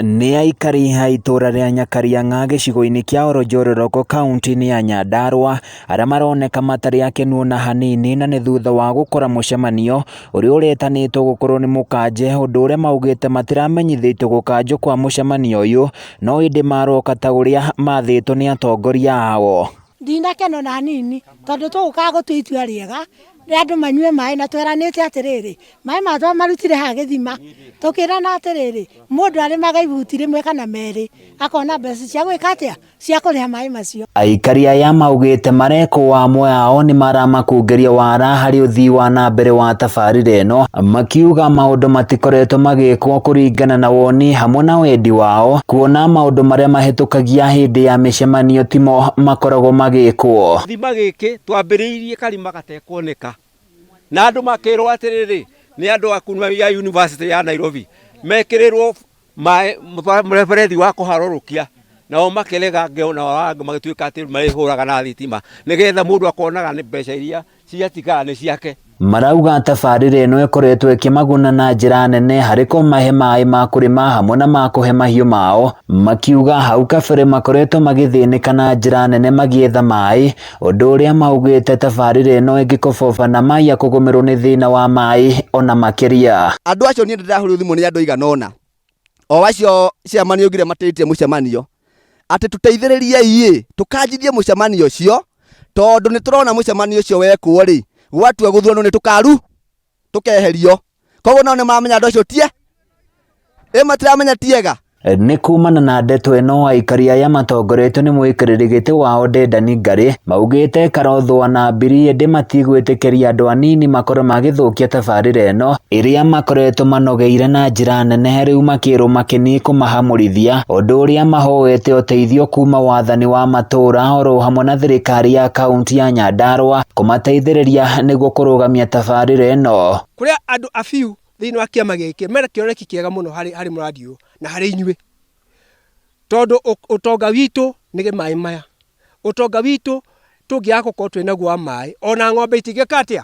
Nĩ aikari a itũra rĩa Nyakariang'a gĩcigo-inĩ kĩa Oronjoriroko kaunti-inĩ ya Nyandarua arĩa maroneka matarĩ akenu ona hanini, na nĩ thutha wa gũkora mũcemanio ũrĩa ũretanĩtwo gũkorwo nĩ mũkanje, ũndũ ũrĩa maugĩte matiramenyithĩtio gũkanjwo kwa mũcemanio ũyũ, no ĩndĩ maroka ta ũrĩa mathĩtwo nĩ atongoria ao. Ndinakena ona hanini tondũ tũgũkaga gũtua itua rĩega rĩa andũ manyue maĩ, na tweranĩte atĩrĩrĩ maĩ matwa marutire ha gĩthima, tũkĩrana atĩrĩrĩ mũndũ arĩmaga ibuti rĩmwe kana merĩ akona mbeca cia gwĩka atĩa, cia kũrĩha maĩ macio. Aikari aya maugĩte mareko amwe ao nĩ maramakungĩria wara harĩ ũthii wa na mbere wa tabarĩra ĩno, makiuga maũndũ matikoretwo magĩkwo kũringana na woni hamwe na wendi wao, kuona maũndũ marĩa mahĩtũkagia hĩndĩ ya mĩcemanio timo makoragwo magĩkwo. Thima gĩkĩ twambĩrĩirie karima gatekuoneka, na andũ makĩrwo atĩrĩrĩ nĩ andũ akuma ya University ya Nairobi mekĩrĩrwo mũberethi wa kũharũrũkia, nao makĩrega ngĩona wangu magĩtuĩka atĩ marĩhũraga na thitima nĩgetha mũndũ akonaga nĩ mbeca iria ciatigara nĩ ciake. Marauga tabarĩra ĩno ĩkoretwo ĩkĩmaguna na njĩra nene harĩ kũmahe maĩ ma kũrĩma hamwe na ma kũhe mahiũ mao, makiuga hau kabere makoretwo magĩthĩnĩka na njĩra nene magĩetha maĩ, ũndũ ũrĩa maugĩte tabarĩra ĩno ĩngĩkoboba na maia kũgũmĩrwo nĩ thĩna wa maĩ ona makĩria. Andũ acio niĩ ndĩrahũrĩrwo thimũ nĩ andũ aigana ũna, o acio ciamanio ngire matĩtie mũcemanio atĩ tũteithĩrĩriei tũkanjithie mũcemanio ũcio, tondũ nĩ tũrona mũcemanio ũcio wekwo rĩ gwatua gũthurano nĩ tũkaru tũkeherio, koguo nao nĩ mamenya andũ acio tie matiramenya tiega. Nĩ kumana na ndeto ĩno aikari aya matongoretio nĩ mwĩkĩrĩri gĩtĩ wao Dedan Ngari maugĩte karothwo na mbiri ĩndĩ matigwĩtĩkĩria andũ anini makorwo magĩthũkia tabarĩra ĩno ĩrĩa makoretwo manogeire na njĩra nene, rĩu makĩrwo makĩni kũmahamũrithia, ũndũ ũrĩa mahoete ũteithio kuma wathani wa matũra oro hamwe na thirikari ya kaunti ya Nyandarua kũmateithĩrĩria nĩguo kũrũgamia tabarĩra ĩno. Kũrĩa andũ a biũ thĩinĩ wa kĩama gĩkĩ mena kĩoneki kĩega mũno harĩ mũradi ũyũ na harĩ inyuĩ, tondũ ũtonga witũ nĩ maĩ maya, ũtonga witũ tũngĩaga gũkorwo twĩnaguo wa maĩ ona ng'ombe itingĩka atĩa,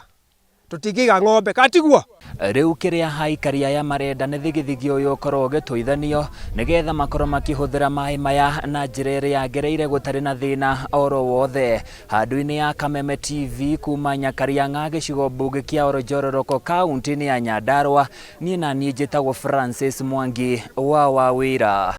tũtingĩiga ng'ombe katiguo. Rĩu kĩrĩa aikari aya marenda nĩ thigithigi ũyũ ũkorwo ũgĩtũithanio nĩgetha makorwo makĩhũthĩra maĩ maya na njĩra ĩrĩa yagĩrĩire gũtarĩ na thĩna oro wothe. Handũ-inĩ ya Kameme TV kuma Nyakariang'a gĩcigo mbunge kĩa Oronjoriroko kaunti-inĩ ya Nyandarua, niĩ na niĩ njĩtagwo Francis Mwangi wa Wawĩra.